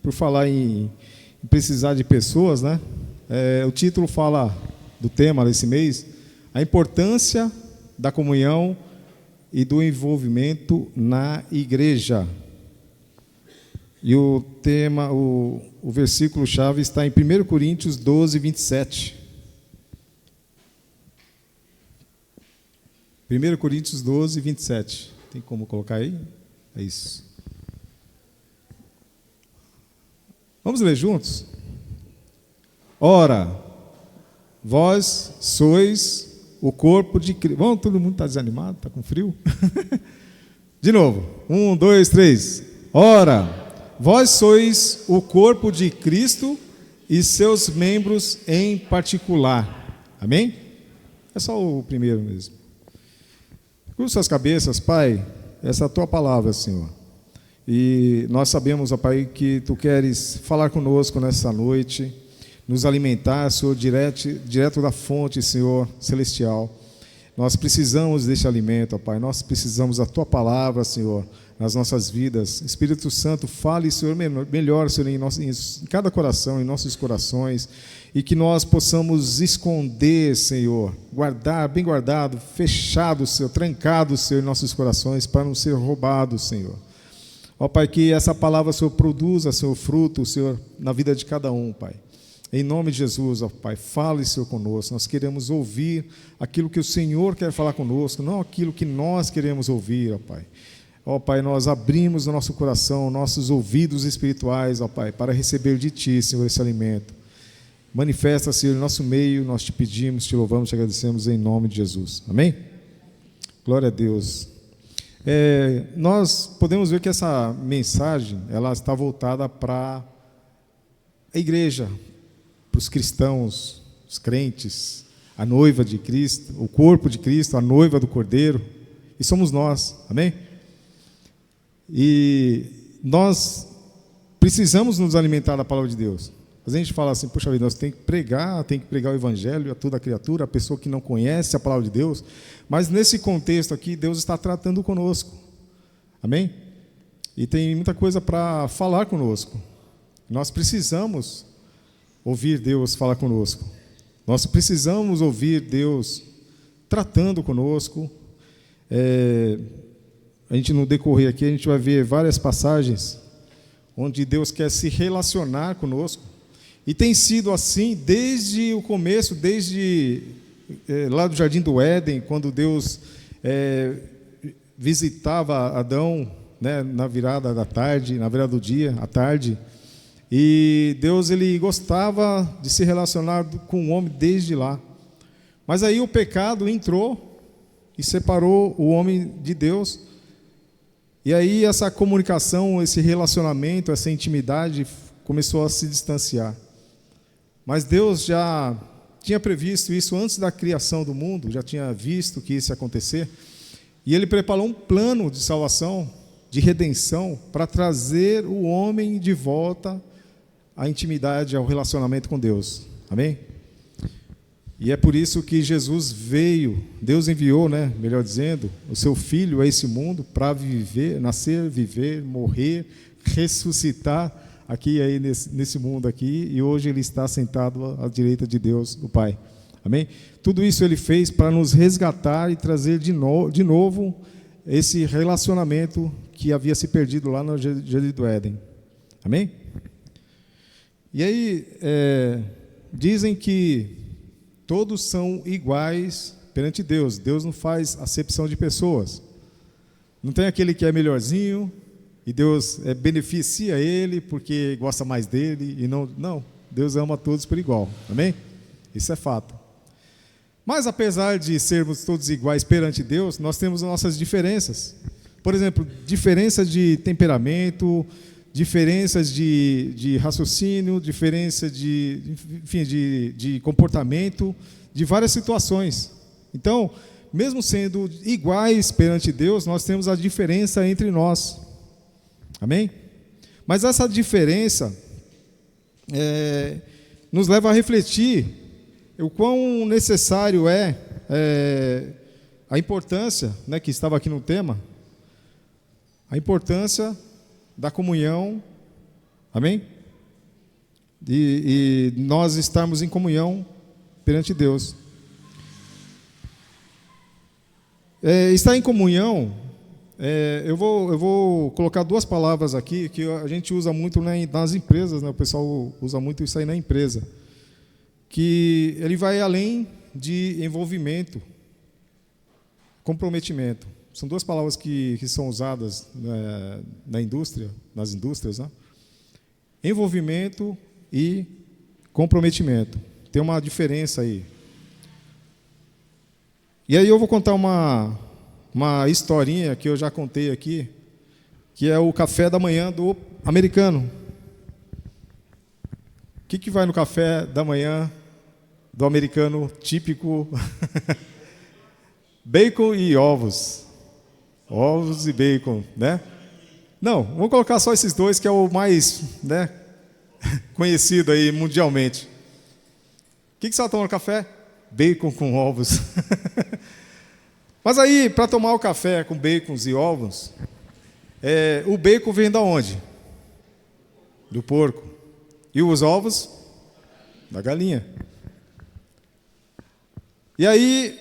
por falar em precisar de pessoas, né? O título fala do tema desse mês, a importância da comunhão e do envolvimento na igreja. E o tema, o versículo-chave está em 1 Coríntios 12, 27. 1 Coríntios 12, 27. Tem como colocar aí? É isso. Vamos ler juntos? Ora, vós sois o corpo de Cristo. Vamos, todo mundo está desanimado? Está com frio? De novo. 1, 2, 3. Ora, vós sois o corpo de Cristo e seus membros em particular. Amém? É só o primeiro mesmo. Curva suas cabeças, Pai, essa é a Tua palavra, Senhor. E nós sabemos, ó Pai, que Tu queres falar conosco nessa noite, nos alimentar, Senhor, direto da fonte, Senhor, celestial. Nós precisamos deste alimento, ó Pai, nós precisamos da Tua palavra, Senhor, nas nossas vidas. Espírito Santo, fale, Senhor, melhor, Senhor, em cada coração, em nossos corações, e que nós possamos esconder, Senhor, guardar, bem guardado, fechado, Senhor, trancado, Senhor, em nossos corações, para não ser roubado, Senhor. Ó Pai, que essa palavra, Senhor, produza, Senhor, fruto, Senhor, na vida de cada um, Pai. Em nome de Jesus, ó Pai, fale, Senhor, conosco. Nós queremos ouvir aquilo que o Senhor quer falar conosco, não aquilo que nós queremos ouvir, ó Pai. Ó Pai, nós abrimos o nosso coração, nossos ouvidos espirituais, ó Pai, para receber de Ti, Senhor, esse alimento. Manifesta, Senhor, em nosso meio, nós te pedimos, te louvamos, te agradecemos em nome de Jesus. Amém? Glória a Deus. Nós podemos ver que essa mensagem, ela está voltada para a igreja, para os cristãos, os crentes, a noiva de Cristo, o corpo de Cristo, a noiva do Cordeiro, e somos nós. Amém? E nós precisamos nos alimentar da palavra de Deus. Às vezes a gente fala assim, poxa vida, nós tem que pregar o evangelho a toda criatura, a pessoa que não conhece a palavra de Deus, mas nesse contexto aqui, Deus está tratando conosco. Amém? E tem muita coisa para falar conosco. Nós precisamos ouvir Deus falar conosco. Nós precisamos ouvir Deus tratando conosco. A gente, no decorrer aqui, a gente vai ver várias passagens onde Deus quer se relacionar conosco. E tem sido assim desde o começo, desde lá do Jardim do Éden, quando Deus visitava Adão, né, na virada da tarde, na virada do dia, à tarde. E Deus, ele gostava de se relacionar com o homem desde lá. Mas aí o pecado entrou e separou o homem de Deus. E aí essa comunicação, esse relacionamento, essa intimidade começou a se distanciar. Mas Deus já tinha previsto isso antes da criação do mundo, já tinha visto que isso ia acontecer. E Ele preparou um plano de salvação, de redenção, para trazer o homem de volta à intimidade, ao relacionamento com Deus. Amém? E é por isso que Jesus veio, Deus enviou, né, melhor dizendo, o seu Filho a esse mundo para viver, nascer, viver, morrer, ressuscitar aqui aí nesse mundo aqui, e hoje Ele está sentado à direita de Deus, o Pai. Amém? Tudo isso Ele fez para nos resgatar e trazer de novo esse relacionamento que havia se perdido lá no Jardim do Éden. Amém? E aí, dizem que todos são iguais perante Deus. Deus não faz acepção de pessoas. Não tem aquele que é melhorzinho e Deus beneficia ele porque gosta mais dele. E não, Deus ama todos por igual. Amém? Isso é fato. Mas apesar de sermos todos iguais perante Deus, nós temos nossas diferenças. Por exemplo, diferença de temperamento, diferenças de raciocínio, diferença de comportamento, de várias situações. Então, mesmo sendo iguais perante Deus, nós temos a diferença entre nós. Amém? Mas essa diferença nos leva a refletir o quão necessário é a importância, né, que estava aqui no tema, a importância da comunhão Amém? E nós estarmos em comunhão perante Deus. Estar em comunhão, eu vou colocar duas palavras aqui que a gente usa muito nas empresas, né? O pessoal usa muito isso aí na empresa, que ele vai além de envolvimento, comprometimento. São duas palavras que são usadas nas indústrias, né? Envolvimento e comprometimento. Tem uma diferença aí. E aí eu vou contar uma historinha que eu já contei aqui, que é o café da manhã do americano. O que vai no café da manhã do americano típico? Bacon e ovos. Ovos e bacon, né? Não, vamos colocar só esses dois, que é o mais, né, conhecido aí mundialmente. O que você vai tomar no café? Bacon com ovos. Mas aí, para tomar o café com bacons e ovos, o bacon vem da onde? Do porco. E os ovos? Da galinha. E aí,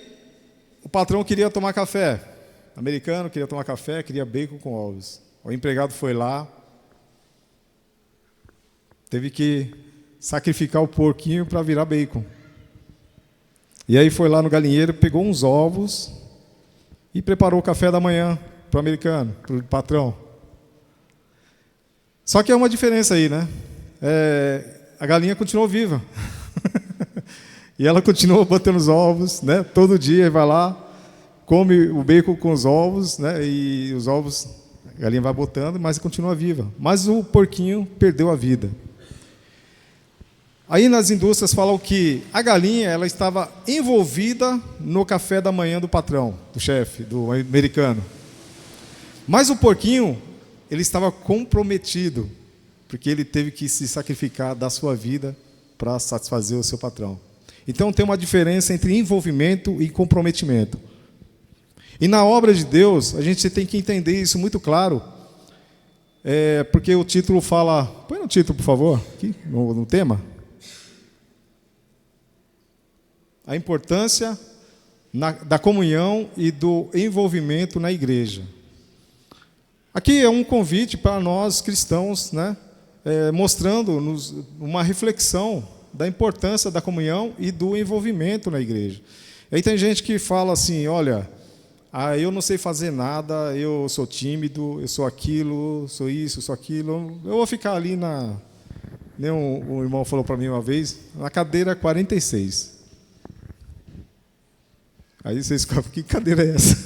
o patrão queria tomar café. O americano queria tomar café, queria bacon com ovos. O empregado foi lá, teve que sacrificar o porquinho para virar bacon. E aí foi lá no galinheiro, pegou uns ovos e preparou o café da manhã para o americano, para o patrão. Só que é uma diferença aí, né? A galinha continuou viva. E ela continuou botando os ovos, né? Todo dia vai lá, come o bacon com os ovos, né? E os ovos, a galinha vai botando, mas continua viva. Mas o porquinho perdeu a vida. Aí nas indústrias falam que a galinha ela estava envolvida no café da manhã do patrão, do chefe, do americano. Mas o porquinho, ele estava comprometido, porque ele teve que se sacrificar da sua vida para satisfazer o seu patrão. Então tem uma diferença entre envolvimento e comprometimento. E na obra de Deus, a gente tem que entender isso muito claro, porque o título fala... Põe no título, por favor, aqui, no tema. A importância da comunhão e do envolvimento na igreja. Aqui é um convite para nós cristãos, né, mostrando-nos uma reflexão da importância da comunhão e do envolvimento na igreja. Aí tem gente que fala assim, olha, eu não sei fazer nada, eu sou tímido, eu sou aquilo, sou isso, sou aquilo, eu vou ficar ali nem um irmão falou para mim uma vez, na cadeira 46. Aí vocês ficam, que cadeira é essa?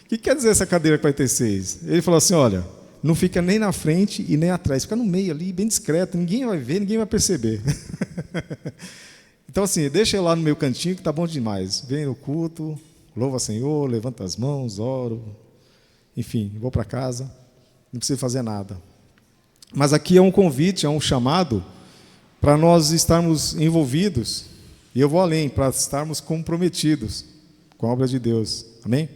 O que quer dizer essa cadeira 46? Ele falou assim, olha, não fica nem na frente e nem atrás, fica no meio ali, bem discreto, ninguém vai ver, ninguém vai perceber. Então assim, deixa eu lá no meu cantinho que tá bom demais. Vem no culto, louva o Senhor, levanta as mãos, oro, enfim, vou para casa, não preciso fazer nada. Mas aqui é um convite, é um chamado para nós estarmos envolvidos, e eu vou além, para estarmos comprometidos com a obra de Deus. Amém?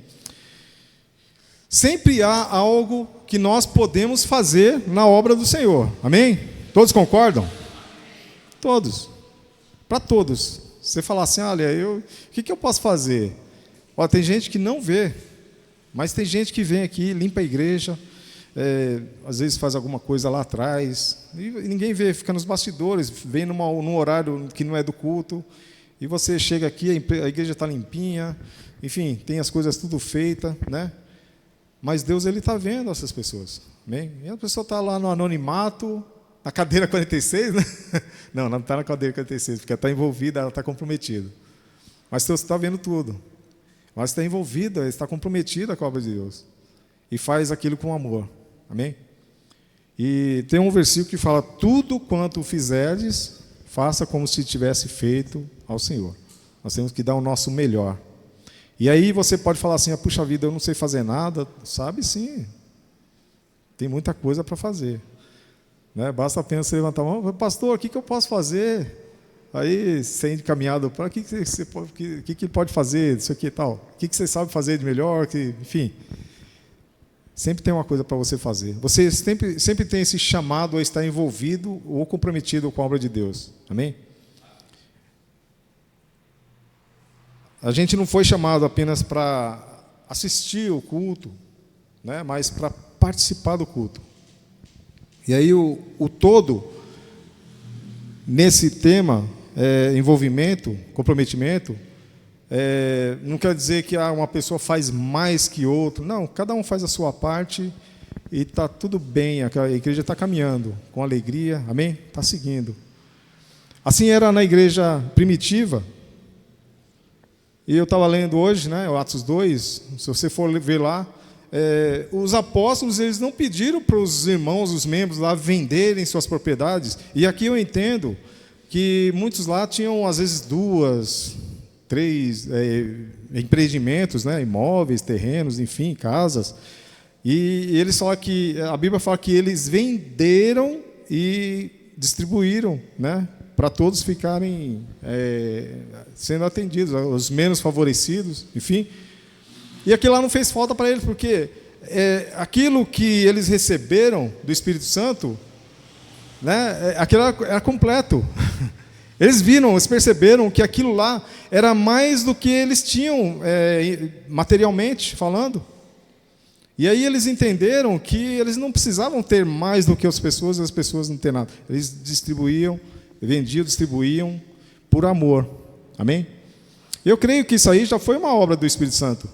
Sempre há algo que nós podemos fazer na obra do Senhor. Amém? Todos concordam? Todos. Para todos. Você falar assim, olha, o que eu posso fazer? Ó, tem gente que não vê, mas tem gente que vem aqui, limpa a igreja, às vezes faz alguma coisa lá atrás, e ninguém vê, fica nos bastidores, vem num horário que não é do culto, e você chega aqui, a igreja está limpinha, enfim, tem as coisas tudo feitas, né? Mas Deus, Ele está vendo essas pessoas, amém? E a pessoa está lá no anonimato, na cadeira 46, né? Não está na cadeira 46, porque ela está envolvida, ela está comprometida. Mas Deus está vendo tudo. Mas está envolvida, está comprometida com a obra de Deus. E faz aquilo com amor, amém? E tem um versículo que fala, tudo quanto fizerdes, faça como se tivesse feito ao Senhor. Nós temos que dar o nosso melhor. E aí você pode falar assim, puxa vida, eu não sei fazer nada. Sabe sim. Tem muita coisa para fazer. Né? Basta apenas você levantar a mão, pastor, o que eu posso fazer? Aí, ser encaminhado para o que pode fazer, isso aqui e tal. O que você sabe fazer de melhor, enfim. Sempre tem uma coisa para você fazer. Você sempre tem esse chamado a estar envolvido ou comprometido com a obra de Deus. Amém? A gente não foi chamado apenas para assistir o culto, né, mas para participar do culto. E aí o todo, nesse tema, envolvimento, comprometimento, não quer dizer que uma pessoa faz mais que outra. Não, cada um faz a sua parte e está tudo bem. A igreja está caminhando com alegria, amém? Está seguindo. Assim era na igreja primitiva. E eu estava lendo hoje, né, o Atos 2, se você for ver lá, os apóstolos eles não pediram para os irmãos, os membros lá, venderem suas propriedades. E aqui eu entendo que muitos lá tinham, às vezes, 2, 3 empreendimentos, né, imóveis, terrenos, enfim, casas. E eles falam que, a Bíblia fala que eles venderam e distribuíram, né, para todos ficarem sendo atendidos, os menos favorecidos, enfim. E aquilo lá não fez falta para eles, porque aquilo que eles receberam do Espírito Santo, né, aquilo era completo. Eles viram, eles perceberam que aquilo lá era mais do que eles tinham materialmente falando. E aí eles entenderam que eles não precisavam ter mais do que as pessoas não ter nada. Eles distribuíam, vendiam, distribuíam por amor. Amém? Eu creio que isso aí já foi uma obra do Espírito Santo.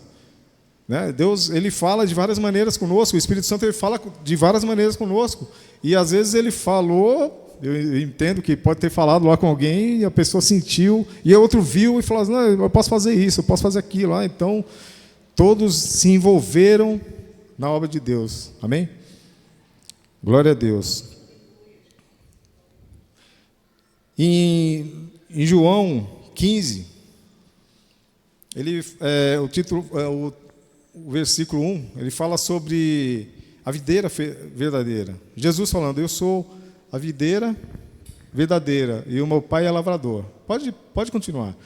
Né? Deus, ele fala de várias maneiras conosco. O Espírito Santo, ele fala de várias maneiras conosco. E às vezes ele falou, eu entendo que pode ter falado lá com alguém e a pessoa sentiu, e a outro viu e falou assim, não, eu posso fazer isso, eu posso fazer aquilo. Então, todos se envolveram na obra de Deus. Amém? Glória a Deus. Em João 15, o título, o versículo 1, ele fala sobre a videira verdadeira. Jesus falando, eu sou a videira verdadeira e o meu pai é lavrador. Pode continuar.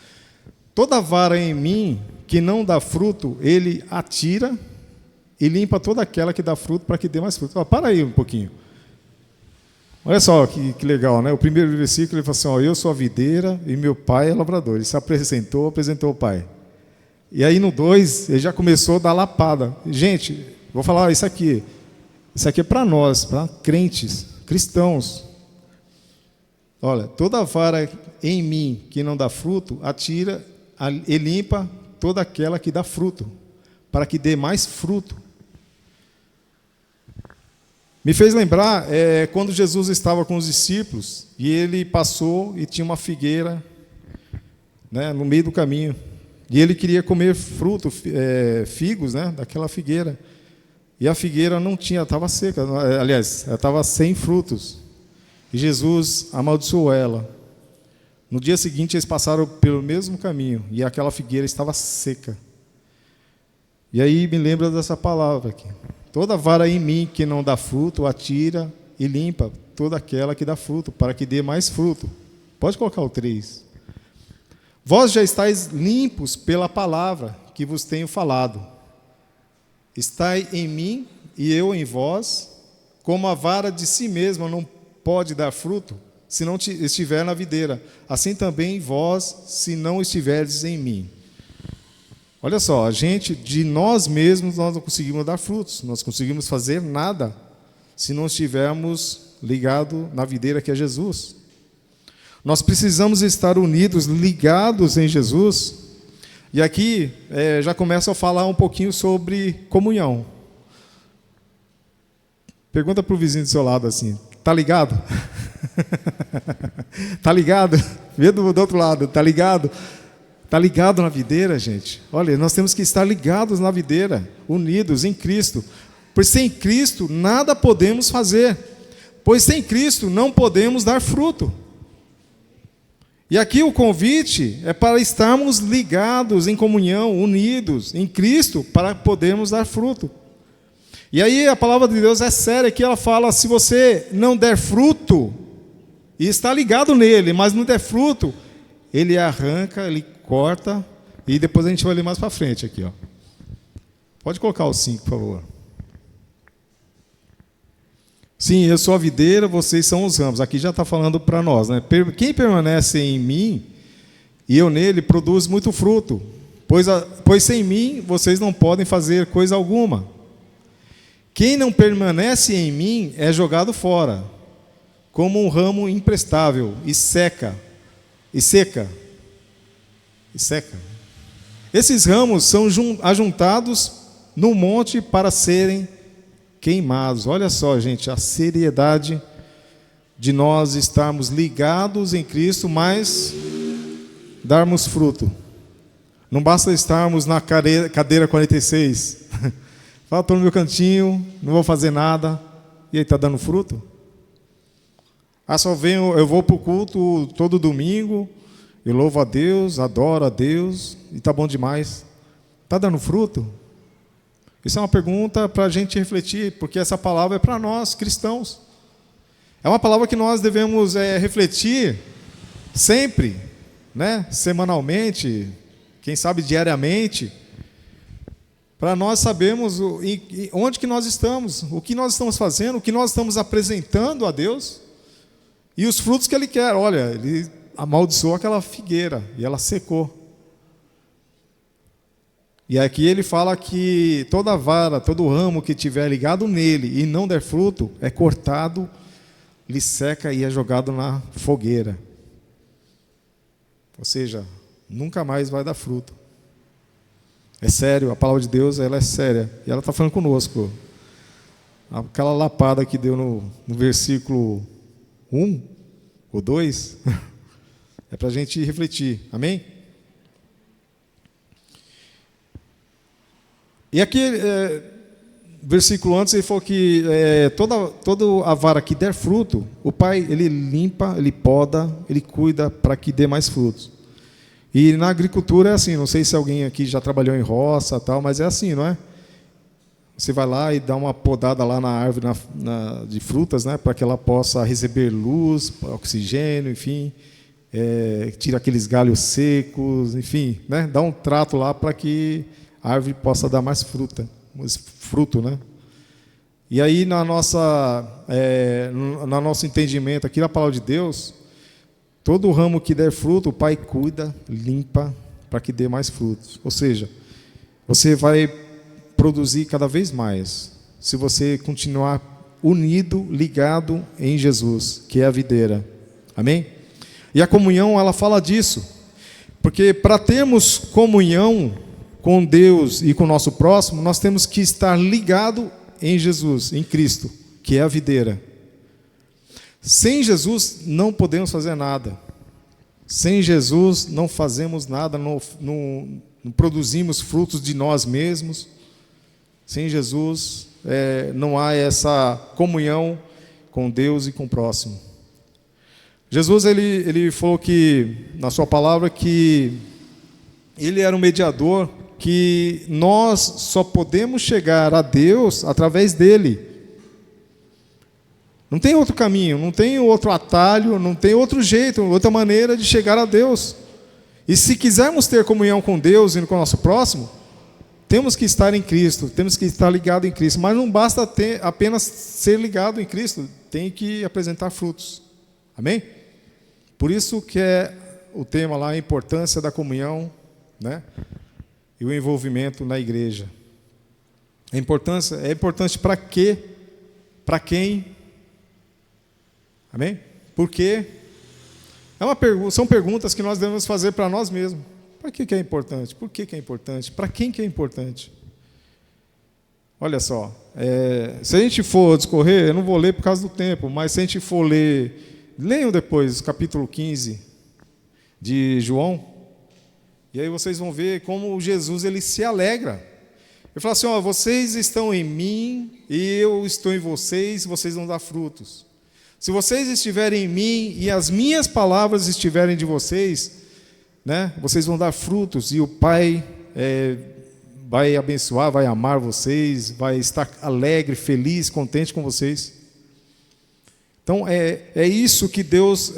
Toda vara em mim que não dá fruto, ele atira e limpa toda aquela que dá fruto para que dê mais fruto. Para aí um pouquinho. Olha só que legal, né? O primeiro versículo ele fala assim, eu sou a videira e meu pai é lavrador. Ele se apresentou o pai. E aí no 2, ele já começou a dar lapada. Gente, vou falar isso aqui. Isso aqui é para nós, para crentes, cristãos. Olha, toda vara em mim que não dá fruto, atira e limpa toda aquela que dá fruto, para que dê mais fruto. Me fez lembrar quando Jesus estava com os discípulos e ele passou e tinha uma figueira, né, no meio do caminho. E ele queria comer fruto, figos, né, daquela figueira. E a figueira não tinha, estava seca, aliás, ela estava sem frutos. E Jesus amaldiçoou ela. No dia seguinte, eles passaram pelo mesmo caminho e aquela figueira estava seca. E aí me lembra dessa palavra aqui. Toda vara em mim que não dá fruto, atira e limpa toda aquela que dá fruto, para que dê mais fruto. Pode colocar o 3. Vós já estáis limpos pela palavra que vos tenho falado. Estai em mim e eu em vós, como a vara de si mesma não pode dar fruto, se não estiver na videira. Assim também vós, se não estiverdes em mim. Olha só, de nós mesmos, nós não conseguimos dar frutos, nós conseguimos fazer nada, se não estivermos ligados na videira que é Jesus. Nós precisamos estar unidos, ligados em Jesus. E aqui já começo a falar um pouquinho sobre comunhão. Pergunta para o vizinho do seu lado assim, tá ligado? Tá ligado? Vê do outro lado, tá ligado? Tá ligado na videira, gente? Olha, nós temos que estar ligados na videira, unidos em Cristo. Pois sem Cristo nada podemos fazer. Pois sem Cristo não podemos dar fruto. E aqui o convite é para estarmos ligados em comunhão, unidos em Cristo, para podermos dar fruto. E aí a palavra de Deus é séria, que ela fala, se você não der fruto, e está ligado nele, mas não der fruto, ele arranca, ele corta, e depois a gente vai ler mais para frente aqui. Ó. Pode colocar o 5, por favor. Sim, eu sou a videira, vocês são os ramos. Aqui já está falando para nós, né? Quem permanece em mim e eu nele produz muito fruto, pois sem mim vocês não podem fazer coisa alguma. Quem não permanece em mim é jogado fora, como um ramo imprestável, e seca. Esses ramos são ajuntados no monte para serem queimados. Olha só, gente, a seriedade de nós estarmos ligados em Cristo, mas darmos fruto. Não basta estarmos na cadeira 46. Fala, estou no meu cantinho, não vou fazer nada. E aí, está dando fruto? Eu vou para o culto todo domingo, eu louvo a Deus, adoro a Deus, e está bom demais. Está dando fruto? Isso é uma pergunta para a gente refletir, porque essa palavra é para nós, cristãos. É uma palavra que nós devemos refletir sempre, né? Semanalmente, quem sabe diariamente, para nós sabermos onde que nós estamos, o que nós estamos fazendo, o que nós estamos apresentando a Deus e os frutos que Ele quer. Olha, Ele amaldiçoou aquela figueira e ela secou. E aqui ele fala que toda vara, todo ramo que tiver ligado nele e não der fruto, é cortado, lhe seca e é jogado na fogueira. Ou seja, nunca mais vai dar fruto. É sério, a palavra de Deus, ela é séria. E ela está falando conosco. Aquela lapada que deu no versículo 1 ou 2, é para a gente refletir. Amém? E aqui, versículo antes, ele falou que toda a vara que der fruto, o Pai, ele limpa, ele poda, ele cuida para que dê mais frutos. E na agricultura é assim, não sei se alguém aqui já trabalhou em roça, tal, mas é assim, não é? Você vai lá e dá uma podada lá na árvore de frutas, né, para que ela possa receber luz, oxigênio, enfim, tira aqueles galhos secos, enfim, né, dá um trato lá para que a árvore possa dar mais fruto, né? E aí no nosso entendimento aqui na palavra de Deus, todo ramo que der fruto, o Pai cuida, limpa, para que dê mais frutos. Ou seja, você vai produzir cada vez mais, se você continuar unido, ligado em Jesus, que é a videira. Amém? E a comunhão, ela fala disso, porque para termos comunhão com Deus e com o nosso próximo, nós temos que estar ligado em Jesus, em Cristo, que é a videira. Sem Jesus não podemos fazer nada. Sem Jesus não fazemos nada, não produzimos frutos de nós mesmos. Sem Jesus não há essa comunhão com Deus e com o próximo. Jesus ele falou que, na sua palavra, que Ele era um mediador, que nós só podemos chegar a Deus através dele. Não tem outro caminho, não tem outro atalho, não tem outro jeito, outra maneira de chegar a Deus. E se quisermos ter comunhão com Deus e com o nosso próximo, temos que estar em Cristo, temos que estar ligado em Cristo. Mas não basta apenas ser ligado em Cristo, tem que apresentar frutos. Amém? Por isso que é o tema lá, a importância da comunhão, né? E o envolvimento na igreja. É importante para quê? Para quem? Amém? Por quê? São perguntas que nós devemos fazer para nós mesmos. Para que é importante? Por que é importante? Para quem que é importante? Olha só, se a gente for discorrer, eu não vou ler por causa do tempo, mas se a gente for ler, leiam depois o capítulo 15 de João, e aí vocês vão ver como Jesus ele se alegra. Ele fala assim, vocês estão em mim e eu estou em vocês, vocês vão dar frutos. Se vocês estiverem em mim e as minhas palavras estiverem de vocês, né, vocês vão dar frutos e o Pai vai abençoar, vai amar vocês, vai estar alegre, feliz, contente com vocês. Então é isso que Deus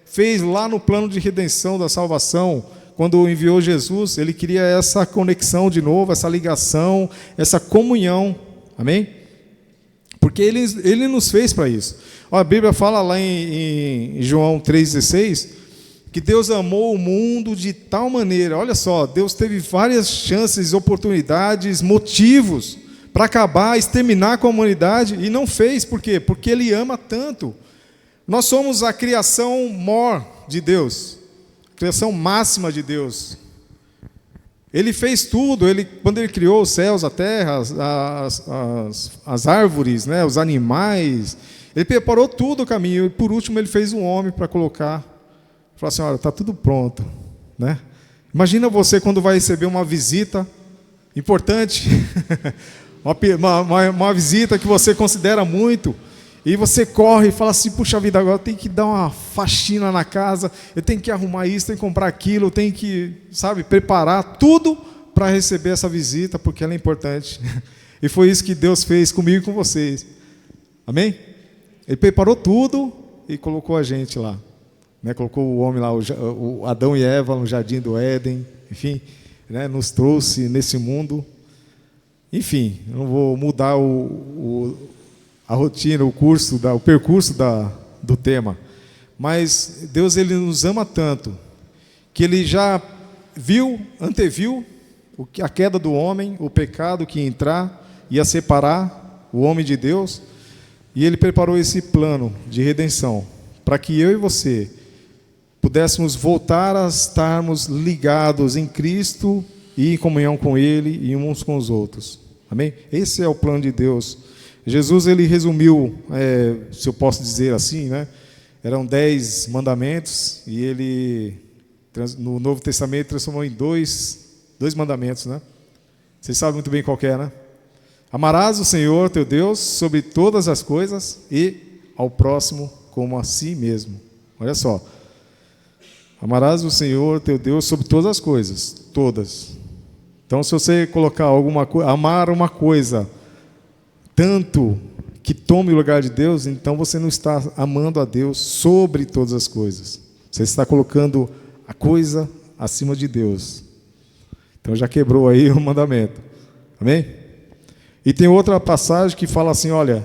fez lá no plano de redenção da salvação. Quando enviou Jesus, Ele queria essa conexão de novo, essa ligação, essa comunhão. Amém? porque Ele nos fez para isso. Ó, a Bíblia fala lá em João 3,16, que Deus amou o mundo de tal maneira, olha só, Deus teve várias chances, oportunidades, motivos para acabar, exterminar com a humanidade, e não fez, por quê? Porque Ele ama tanto. Nós somos a criação mor de Deus, a criação máxima de Deus. Ele fez tudo, quando Ele criou os céus, a terra, as árvores, né, os animais, Ele preparou tudo o caminho, e por último Ele fez um homem para colocar, falar assim, olha, está tudo pronto, né? Imagina você quando vai receber uma visita importante, uma visita que você considera muito, e você corre e fala assim, puxa vida, agora eu tenho que dar uma faxina na casa, eu tenho que arrumar isso, tenho que comprar aquilo, eu tenho que, preparar tudo para receber essa visita, porque ela é importante. E foi isso que Deus fez comigo e com vocês. Amém? Ele preparou tudo e colocou a gente lá. Né? Colocou o homem lá, o Adão e Eva no jardim do Éden, enfim, né? Nos trouxe nesse mundo. Enfim, eu não vou mudar a rotina, o percurso do tema. Mas Deus, Ele nos ama tanto, que Ele já anteviu a queda do homem, o pecado que ia entrar, ia separar o homem de Deus, e Ele preparou esse plano de redenção, para que eu e você pudéssemos voltar a estarmos ligados em Cristo e em comunhão com Ele e uns com os outros. Amém? Esse é o plano de Deus. Jesus, Ele resumiu, se eu posso dizer assim, né? Eram 10 mandamentos, e Ele, no Novo Testamento, transformou em dois mandamentos, né? Vocês sabem muito bem qual que é, né? Amarás o Senhor, teu Deus, sobre todas as coisas, e ao próximo como a si mesmo. Olha só. Amarás o Senhor, teu Deus, sobre todas as coisas, todas. Então, se você colocar amar uma coisa tanto que tome o lugar de Deus, então você não está amando a Deus sobre todas as coisas. Você está colocando a coisa acima de Deus. Então já quebrou aí o mandamento. Amém? E tem outra passagem que fala assim, olha,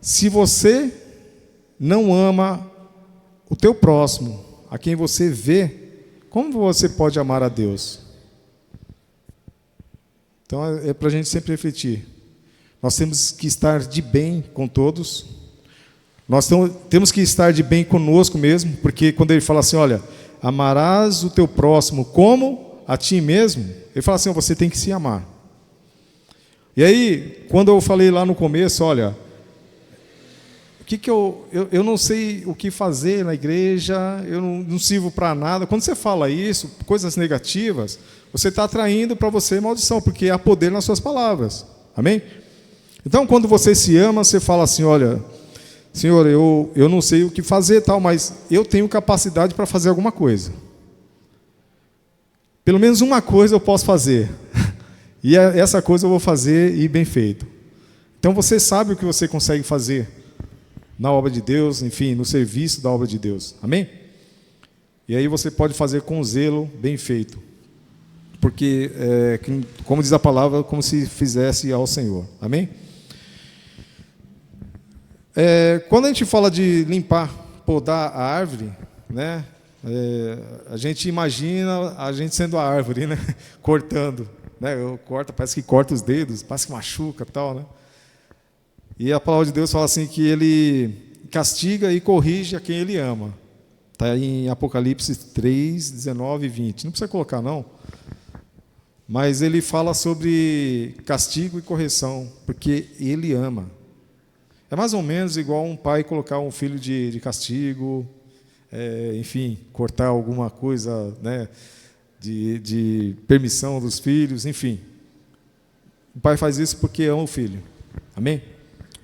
se você não ama o teu próximo, a quem você vê, como você pode amar a Deus? Então é para a gente sempre refletir. Nós temos que estar de bem com todos. Nós temos que estar de bem conosco mesmo, porque quando Ele fala assim, olha, amarás o teu próximo como a ti mesmo, Ele fala assim, você tem que se amar. E aí, quando eu falei lá no começo, olha, eu não sei o que fazer na igreja, eu não sirvo para nada. Quando você fala isso, coisas negativas, você está atraindo para você maldição, porque há poder nas suas palavras. Amém? Então, quando você se ama, você fala assim, olha, Senhor, eu não sei o que fazer, tal, mas eu tenho capacidade para fazer alguma coisa. Pelo menos uma coisa eu posso fazer. E essa coisa eu vou fazer e bem feito. Então, você sabe o que você consegue fazer na obra de Deus, enfim, no serviço da obra de Deus. Amém? E aí você pode fazer com zelo, bem feito. Porque, como diz a palavra, como se fizesse ao Senhor. Amém? Quando a gente fala de limpar, podar a árvore, né? A gente imagina a gente sendo a árvore, né? Cortando, né? Parece que corta os dedos, parece que machuca, tal, né? E a palavra de Deus fala assim que Ele castiga e corrige a quem Ele ama. Está em Apocalipse 3, 19 e 20. Não precisa colocar, não. Mas Ele fala sobre castigo e correção, porque Ele ama. É mais ou menos igual um pai colocar um filho de castigo, enfim, cortar alguma coisa, né, de permissão dos filhos, enfim. O pai faz isso porque ama o filho. Amém?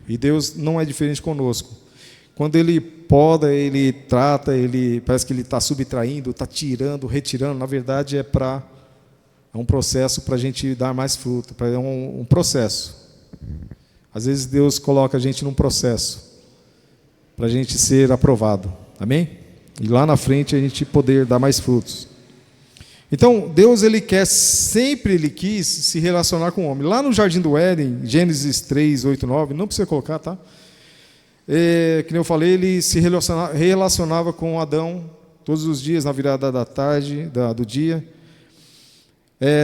E Deus não é diferente conosco. Quando Ele poda, Ele trata, parece que Ele está subtraindo, está tirando, retirando. Na verdade, é um processo para a gente dar mais fruto, é um processo. Às vezes Deus coloca a gente num processo para a gente ser aprovado. Amém? E lá na frente a gente poder dar mais frutos. Então, Deus, sempre ele quis se relacionar com o homem. Lá no Jardim do Éden, Gênesis 3, 8, 9, não precisa colocar, tá? Que nem eu falei, ele se relacionava com Adão todos os dias, na virada da tarde, do dia.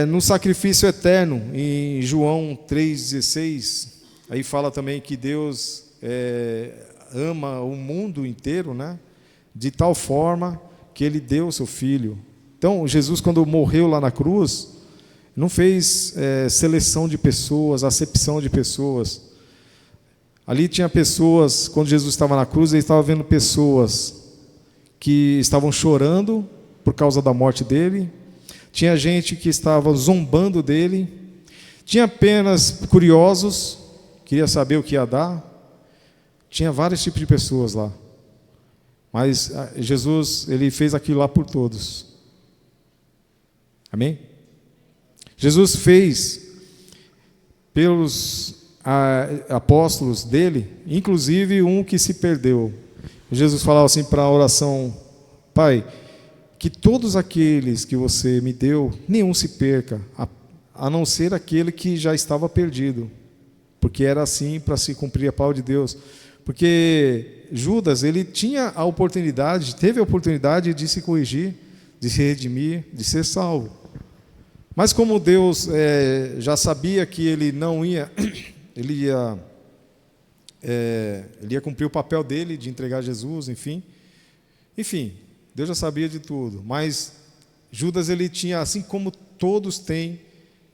No sacrifício eterno, em João 3,16, aí fala também que Deus ama o mundo inteiro, né? De tal forma que ele deu o seu Filho. Então, Jesus, quando morreu lá na cruz, não fez seleção de pessoas, acepção de pessoas. Ali tinha pessoas, quando Jesus estava na cruz, ele estava vendo pessoas que estavam chorando por causa da morte dele. Tinha gente que estava zombando dele. Tinha apenas curiosos, queria saber o que ia dar. Tinha vários tipos de pessoas lá. Mas Jesus, ele fez aquilo lá por todos. Amém? Jesus fez pelos apóstolos dele, inclusive um que se perdeu. Jesus falava assim para a oração: Pai, que todos aqueles que você me deu, nenhum se perca, a não ser aquele que já estava perdido. Porque era assim para se cumprir a palavra de Deus. Porque Judas, ele teve a oportunidade de se corrigir, de se redimir, de ser salvo. Mas como Deus já sabia que ele não ia, ele ia cumprir o papel dele de entregar Jesus, enfim, Deus já sabia de tudo. Mas Judas, ele tinha, assim como todos têm,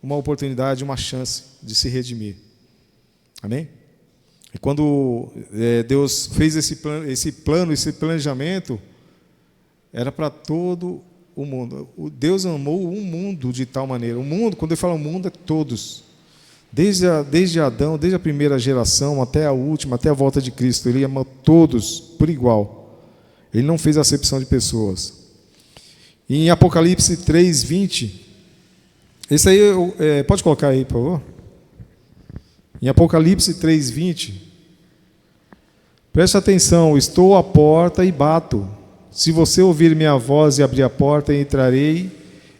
uma oportunidade, uma chance de se redimir. Amém? E quando Deus fez esse planejamento, era para todo o mundo. Deus amou o mundo de tal maneira. O mundo, quando ele fala o mundo, é todos. Desde Adão, desde a primeira geração até a última, até a volta de Cristo. Ele ama todos por igual. Ele não fez acepção de pessoas. E em Apocalipse 3:20, esse aí, pode colocar aí, por favor? Em Apocalipse 3:20, preste atenção: estou à porta e bato. Se você ouvir minha voz e abrir a porta, entrarei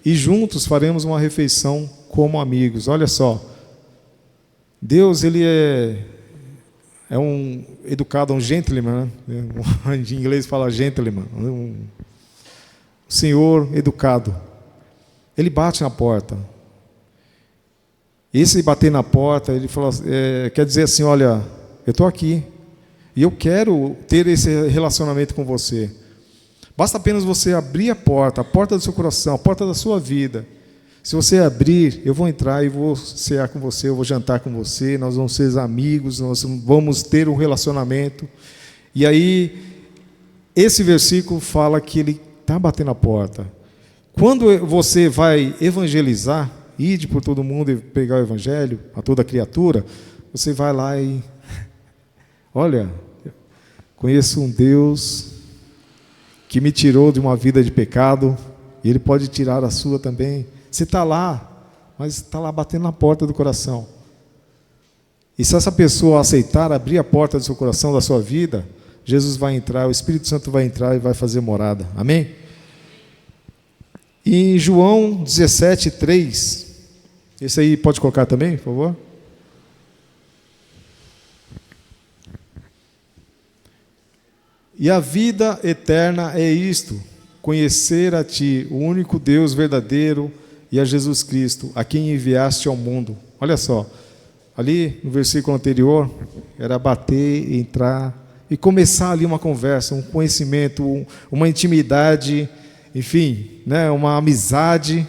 e juntos faremos uma refeição como amigos. Olha só, Deus, ele é um educado, um gentleman, né? Em inglês fala gentleman, um senhor educado. Ele bate na porta. Esse bater na porta, ele fala, quer dizer assim: olha, eu estou aqui e eu quero ter esse relacionamento com você. Basta apenas você abrir a porta do seu coração, a porta da sua vida. Se você abrir, eu vou entrar e vou cear com você, eu vou jantar com você, nós vamos ser amigos, nós vamos ter um relacionamento. E aí, esse versículo fala que ele está batendo a porta. Quando você vai evangelizar, ide por todo mundo e pregar o evangelho a toda criatura, você vai lá e... Olha, conheço um Deus que me tirou de uma vida de pecado, e Ele pode tirar a sua também. Você está lá, mas está lá batendo na porta do coração. E se essa pessoa aceitar abrir a porta do seu coração, da sua vida, Jesus vai entrar, o Espírito Santo vai entrar e vai fazer morada. Amém? E em João 17:3, esse aí pode colocar também, por favor? E a vida eterna é isto: conhecer a Ti, o único Deus verdadeiro, e a Jesus Cristo, a quem enviaste ao mundo. Olha só, ali no versículo anterior, era bater, entrar e começar ali uma conversa, um conhecimento, uma intimidade, enfim, né, uma amizade.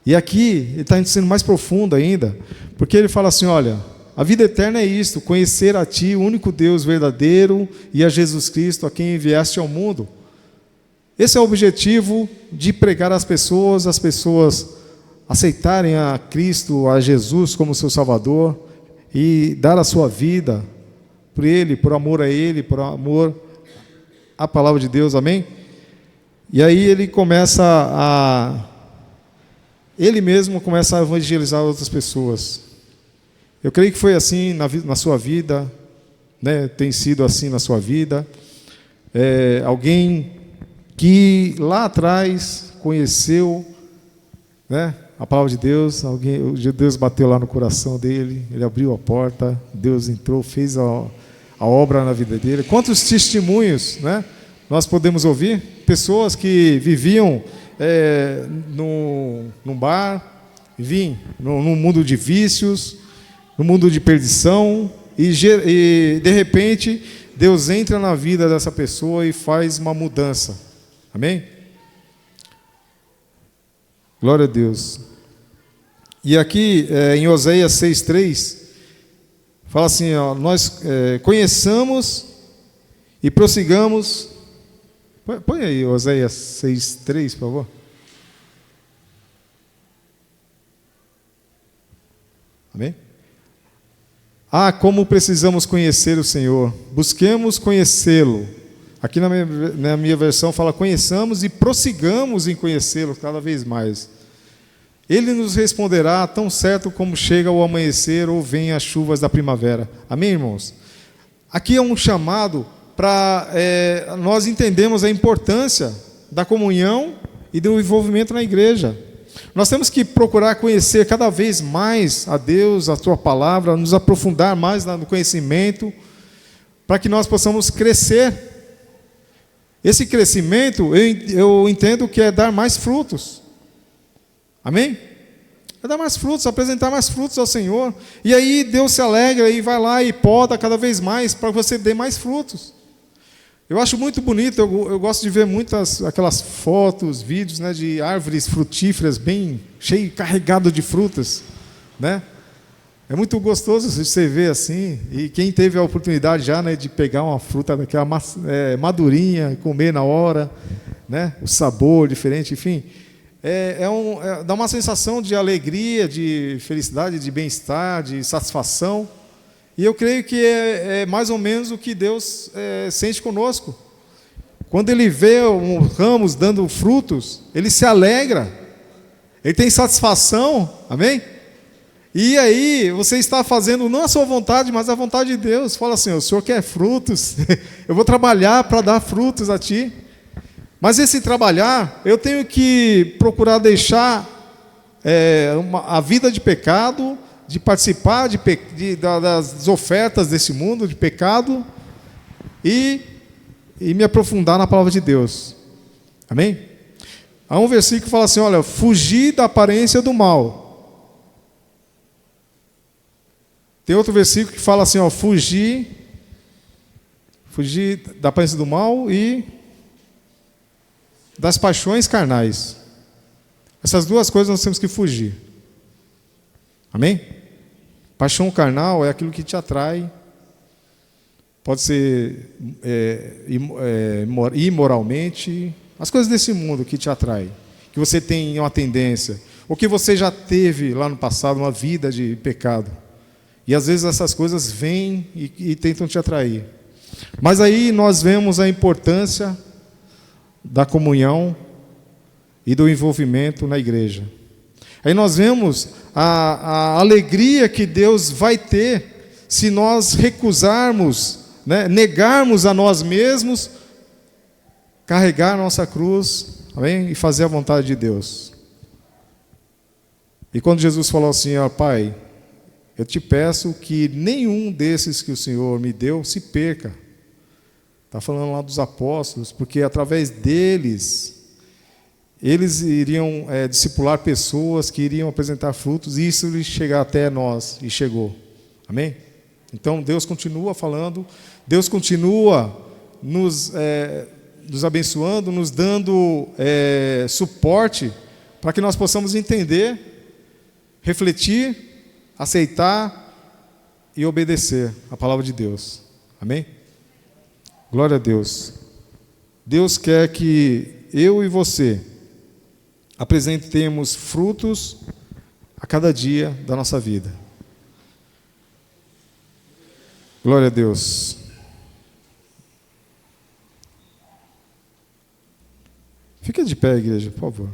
E aqui ele está sendo mais profundo ainda, porque ele fala assim: olha, a vida eterna é isto, conhecer a Ti, o único Deus verdadeiro, e a Jesus Cristo, a quem enviaste ao mundo. Esse é o objetivo de pregar às pessoas, as pessoas aceitarem a Cristo, a Jesus como seu Salvador, e dar a sua vida por Ele, por amor a Ele, por amor à palavra de Deus, amém? E aí ele mesmo começa a evangelizar outras pessoas. Eu creio que foi assim na sua vida, né? Tem sido assim na sua vida. Alguém que lá atrás conheceu né? A palavra de Deus, Deus bateu lá no coração dele, ele abriu a porta, Deus entrou, fez a obra na vida dele. Quantos testemunhos, né, nós podemos ouvir? Pessoas que viviam num bar, vinham num mundo de vícios, no mundo de perdição, e de repente Deus entra na vida dessa pessoa e faz uma mudança. Amém? Glória a Deus. E aqui em Oséias 6,3 fala assim, ó, nós conheçamos e prossigamos. Põe aí Oséias 6,3, por favor. Amém? Como precisamos conhecer o Senhor. Busquemos conhecê-lo. Aqui na minha versão fala, conheçamos e prossigamos em conhecê-lo cada vez mais. Ele nos responderá tão certo como chega o amanhecer ou vem as chuvas da primavera. Amém, irmãos? Aqui é um chamado para nós entendermos a importância da comunhão e do envolvimento na igreja. Nós temos que procurar conhecer cada vez mais a Deus, a sua palavra, nos aprofundar mais no conhecimento, para que nós possamos crescer. Esse crescimento, eu entendo que é dar mais frutos. Amém? É dar mais frutos, apresentar mais frutos ao Senhor. E aí Deus se alegra e vai lá e poda cada vez mais para que você dê mais frutos. Eu acho muito bonito, eu gosto de ver muitas aquelas fotos, vídeos, né, de árvores frutíferas bem cheio, carregado de frutas, né? É muito gostoso você ver assim. E quem teve a oportunidade já, né, de pegar uma fruta daquela madurinha, comer na hora, né, o sabor diferente, enfim, dá uma sensação de alegria, de felicidade, de bem-estar, de satisfação. E eu creio que é mais ou menos o que Deus sente conosco. Quando Ele vê os ramos dando frutos, Ele se alegra, Ele tem satisfação, amém? E aí você está fazendo não a sua vontade, mas a vontade de Deus. Fala assim, o Senhor quer frutos, eu vou trabalhar para dar frutos a Ti. Mas esse trabalhar, eu tenho que procurar deixar a vida de pecado, de participar das ofertas desse mundo de pecado e me aprofundar na palavra de Deus. Amém? Há um versículo que fala assim, olha, fugir da aparência do mal. Tem outro versículo que fala assim, ó, fugir da aparência do mal e das paixões carnais. Essas duas coisas nós temos que fugir. Amém? Paixão carnal é aquilo que te atrai. Pode ser imoralmente. As coisas desse mundo que te atrai. Que você tem uma tendência. Ou que você já teve lá no passado uma vida de pecado. E às vezes essas coisas vêm e tentam te atrair. Mas aí nós vemos a importância da comunhão e do envolvimento na igreja. Aí nós vemos a alegria que Deus vai ter se nós recusarmos, né, negarmos a nós mesmos, carregar a nossa cruz, amém? E fazer a vontade de Deus. E quando Jesus falou assim, ó, Pai, eu te peço que nenhum desses que o Senhor me deu se perca. Está falando lá dos apóstolos, porque através deles, eles iriam discipular pessoas que iriam apresentar frutos, e isso iria chegar até nós, e chegou. Amém? Então Deus continua falando, Deus continua nos abençoando, nos dando suporte, para que nós possamos entender, refletir, aceitar e obedecer a palavra de Deus. Amém? Glória a Deus. Deus quer que eu e você apresentemos frutos a cada dia da nossa vida. Glória a Deus. Fica de pé, igreja, por favor.